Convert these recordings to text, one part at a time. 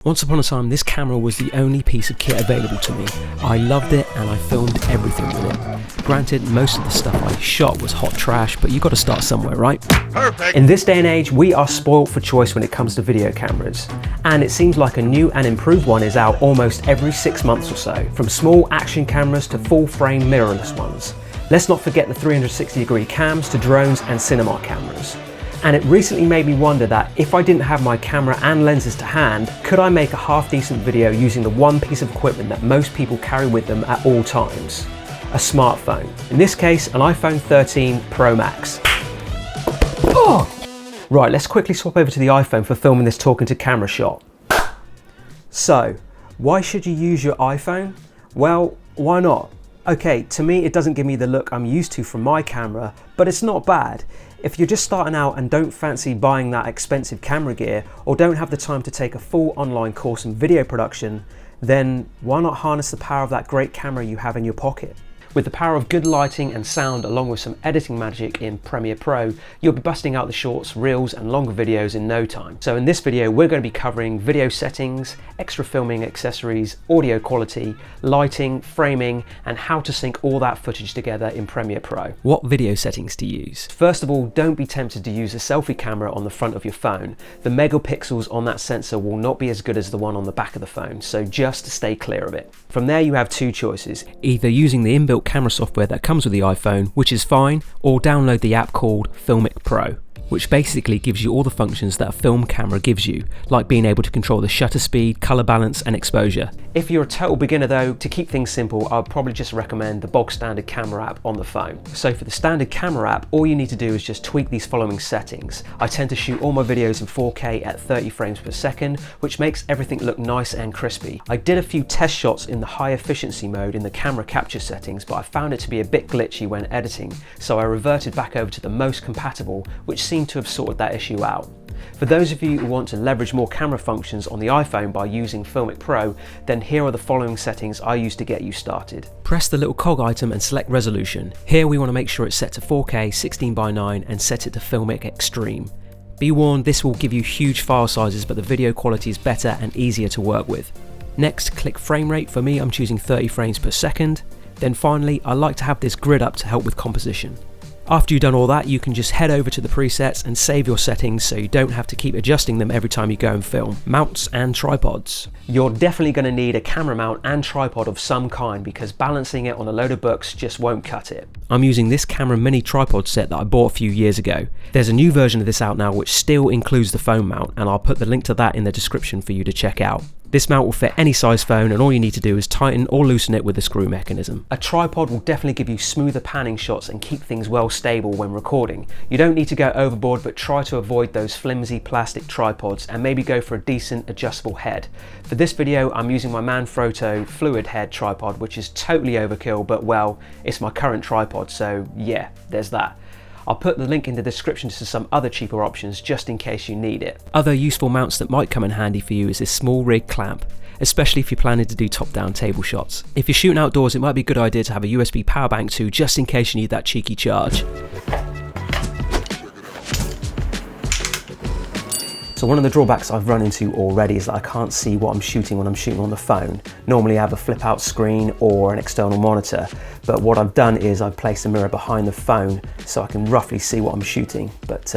Once upon a time, this camera was the only piece of kit available to me. I loved it and I filmed everything with it. Granted, most of the stuff I shot was hot trash, but you got to start somewhere, right? Perfect. In this day and age, we are spoiled for choice when it comes to video cameras. And it seems like a new and improved one is out almost every 6 months or so, from small action cameras to full-frame mirrorless ones. Let's not forget the 360-degree cams to drones and cinema cameras. And it recently made me wonder that if I didn't have my camera and lenses to hand, could I make a half-decent video using the one piece of equipment that most people carry with them at all times? A smartphone. In this case, an iPhone 13 Pro Max. Oh! Right, let's quickly swap over to the iPhone for filming this talking to camera shot. So, why should you use your iPhone? Well, why not? Okay, to me it doesn't give me the look I'm used to from my camera, but it's not bad. If you're just starting out and don't fancy buying that expensive camera gear, or don't have the time to take a full online course in video production, then why not harness the power of that great camera you have in your pocket? With the power of good lighting and sound along with some editing magic in Premiere Pro, you'll be busting out the shorts, reels and longer videos in no time. So in this video we're going to be covering video settings, extra filming accessories, audio quality, lighting, framing and how to sync all that footage together in Premiere Pro. What video settings to use? First of all, don't be tempted to use a selfie camera on the front of your phone. The megapixels on that sensor will not be as good as the one on the back of the phone, so just stay clear of it. From there you have two choices, either using the inbuilt camera software that comes with the iPhone, which is fine, or download the app called Filmic Pro, which basically gives you all the functions that a film camera gives you, like being able to control the shutter speed, color balance and exposure. If you're a total beginner though, to keep things simple, I'd probably just recommend the bog standard camera app on the phone. So for the standard camera app, all you need to do is just tweak these following settings. I tend to shoot all my videos in 4K at 30 frames per second, which makes everything look nice and crispy. I did a few test shots in the high efficiency mode in the camera capture settings, but I found it to be a bit glitchy when editing, so I reverted back over to the most compatible, which seemed to have sorted that issue out. For those of you who want to leverage more camera functions on the iPhone by using Filmic Pro, then here are the following settings I use to get you started. Press the little cog item and select resolution. Here we want to make sure it's set to 4K 16:9 and set it to Filmic Extreme. Be warned, this will give you huge file sizes, but the video quality is better and easier to work with. Next, click frame rate. For me, I'm choosing 30 frames per second. Then finally, I like to have this grid up to help with composition. After you've done all that, you can just head over to the presets and save your settings so you don't have to keep adjusting them every time you go and film. Mounts and tripods. You're definitely going to need a camera mount and tripod of some kind because balancing it on a load of books just won't cut it. I'm using this Camera Mini tripod set that I bought a few years ago. There's a new version of this out now which still includes the phone mount, and I'll put the link to that in the description for you to check out. This mount will fit any size phone and all you need to do is tighten or loosen it with the screw mechanism. A tripod will definitely give you smoother panning shots and keep things well stable when recording. You don't need to go overboard, but try to avoid those flimsy plastic tripods and maybe go for a decent adjustable head. For this video I'm using my Manfrotto fluid head tripod, which is totally overkill, but well, it's my current tripod, so yeah, there's that. I'll put the link in the description to some other cheaper options just in case you need it. Other useful mounts that might come in handy for you is this small rig clamp, especially if you're planning to do top-down table shots. If you're shooting outdoors, it might be a good idea to have a USB power bank too, just in case you need that cheeky charge. So one of the drawbacks I've run into already is that I can't see what I'm shooting when I'm shooting on the phone. Normally I have a flip out screen or an external monitor, but what I've done is I've placed a mirror behind the phone so I can roughly see what I'm shooting, but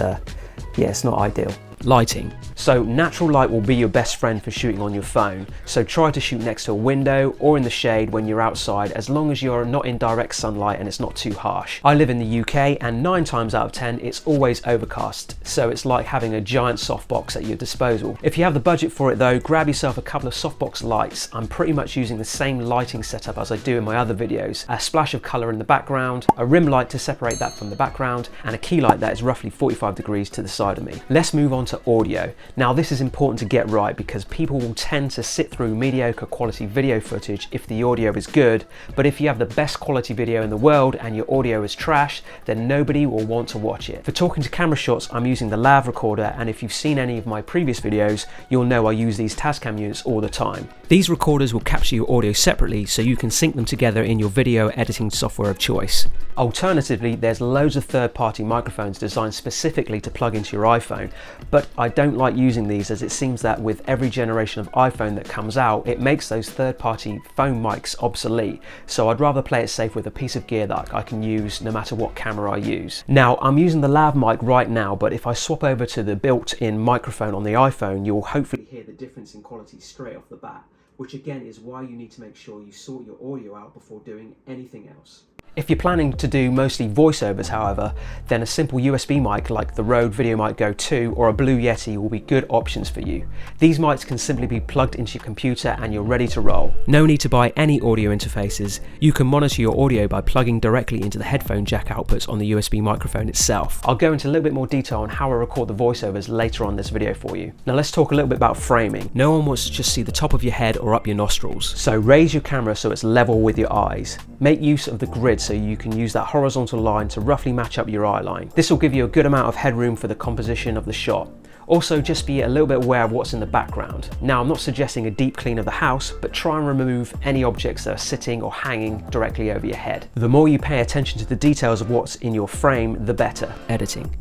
yeah, it's not ideal. Lighting. So natural light will be your best friend for shooting on your phone, so try to shoot next to a window or in the shade when you're outside, as long as you're not in direct sunlight and it's not too harsh. I live in the UK and 9 times out of 10 it's always overcast, so it's like having a giant softbox at your disposal. If you have the budget for it though, grab yourself a couple of softbox lights. I'm pretty much using the same lighting setup as I do in my other videos. A splash of colour in the background, a rim light to separate that from the background, and a key light that is roughly 45 degrees to the side of me. Let's move on to audio. Now this is important to get right because people will tend to sit through mediocre quality video footage if the audio is good, but if you have the best quality video in the world and your audio is trash, then nobody will want to watch it. For talking to camera shots, I'm using the Lav recorder, and if you've seen any of my previous videos, you'll know I use these Tascam units all the time. These recorders will capture your audio separately so you can sync them together in your video editing software of choice. Alternatively, there's loads of third-party microphones designed specifically to plug into your iPhone, but But I don't like using these, as it seems that with every generation of iPhone that comes out, it makes those third-party phone mics obsolete. So I'd rather play it safe with a piece of gear that I can use no matter what camera I use. Now, I'm using the lav mic right now, but if I swap over to the built-in microphone on the iPhone, you'll hopefully hear the difference in quality straight off the bat, which again is why you need to make sure you sort your audio out before doing anything else. If you're planning to do mostly voiceovers, however, then a simple USB mic like the Rode VideoMic Go 2 or a Blue Yeti will be good options for you. These mics can simply be plugged into your computer and you're ready to roll. No need to buy any audio interfaces. You can monitor your audio by plugging directly into the headphone jack outputs on the USB microphone itself. I'll go into a little bit more detail on how I record the voiceovers later on in this video for you. Now let's talk a little bit about framing. No one wants to just see the top of your head or up your nostrils. So raise your camera so it's level with your eyes. Make use of the grid so you can use that horizontal line to roughly match up your eye line. This will give you a good amount of headroom for the composition of the shot. Also, just be a little bit aware of what's in the background. Now, I'm not suggesting a deep clean of the house, but try and remove any objects that are sitting or hanging directly over your head. The more you pay attention to the details of what's in your frame, the better. Editing.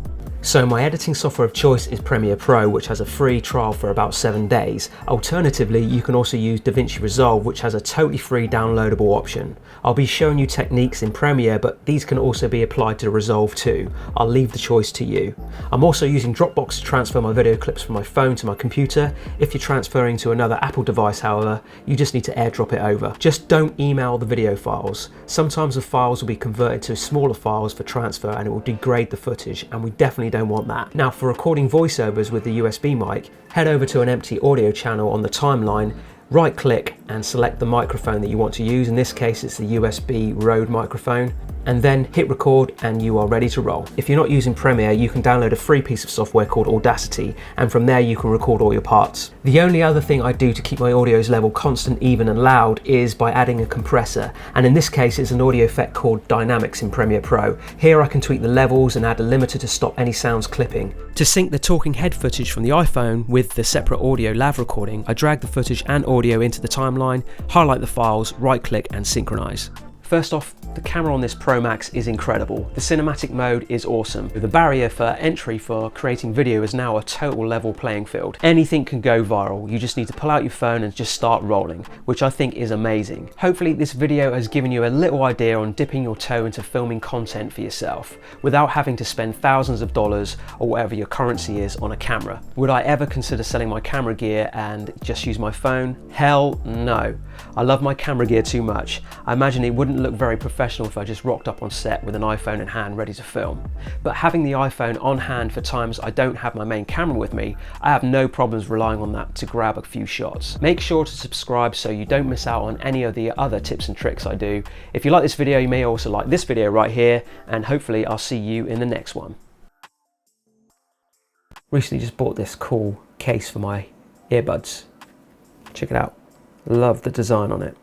So my editing software of choice is Premiere Pro, which has a free trial for about 7 days. Alternatively, you can also use DaVinci Resolve, which has a totally free downloadable option. I'll be showing you techniques in Premiere, but these can also be applied to Resolve too. I'll leave the choice to you. I'm also using Dropbox to transfer my video clips from my phone to my computer. If you're transferring to another Apple device, however, you just need to AirDrop it over. Just don't email the video files. Sometimes the files will be converted to smaller files for transfer and it will degrade the footage, and we definitely don't want that. Now, for recording voiceovers with the USB mic, head over to an empty audio channel on the timeline, right click and select the microphone that you want to use. In this case, it's the USB Rode microphone, and then hit record and you are ready to roll. If you're not using Premiere, you can download a free piece of software called Audacity, and from there you can record all your parts. The only other thing I do to keep my audio's level constant, even and loud is by adding a compressor, and in this case it's an audio effect called Dynamics in Premiere Pro. Here I can tweak the levels and add a limiter to stop any sounds clipping. To sync the talking head footage from the iPhone with the separate audio lav recording, I drag the footage and audio into the timeline, highlight the files, right click and synchronize. First off, the camera on this Pro Max is incredible. The cinematic mode is awesome. The barrier for entry for creating video is now a total level playing field. Anything can go viral. You just need to pull out your phone and just start rolling, which I think is amazing. Hopefully this video has given you a little idea on dipping your toe into filming content for yourself without having to spend thousands of dollars or whatever your currency is on a camera. Would I ever consider selling my camera gear and just use my phone? Hell no. I love my camera gear too much. I imagine it wouldn't look very professional if I just rocked up on set with an iPhone in hand ready to film. But having the iPhone on hand for times I don't have my main camera with me, I have no problems relying on that to grab a few shots. Make sure to subscribe so you don't miss out on any of the other tips and tricks I do. If you like this video, you may also like this video right here, and hopefully I'll see you in the next one. Recently just bought this cool case for my earbuds. Check it out. Love the design on it.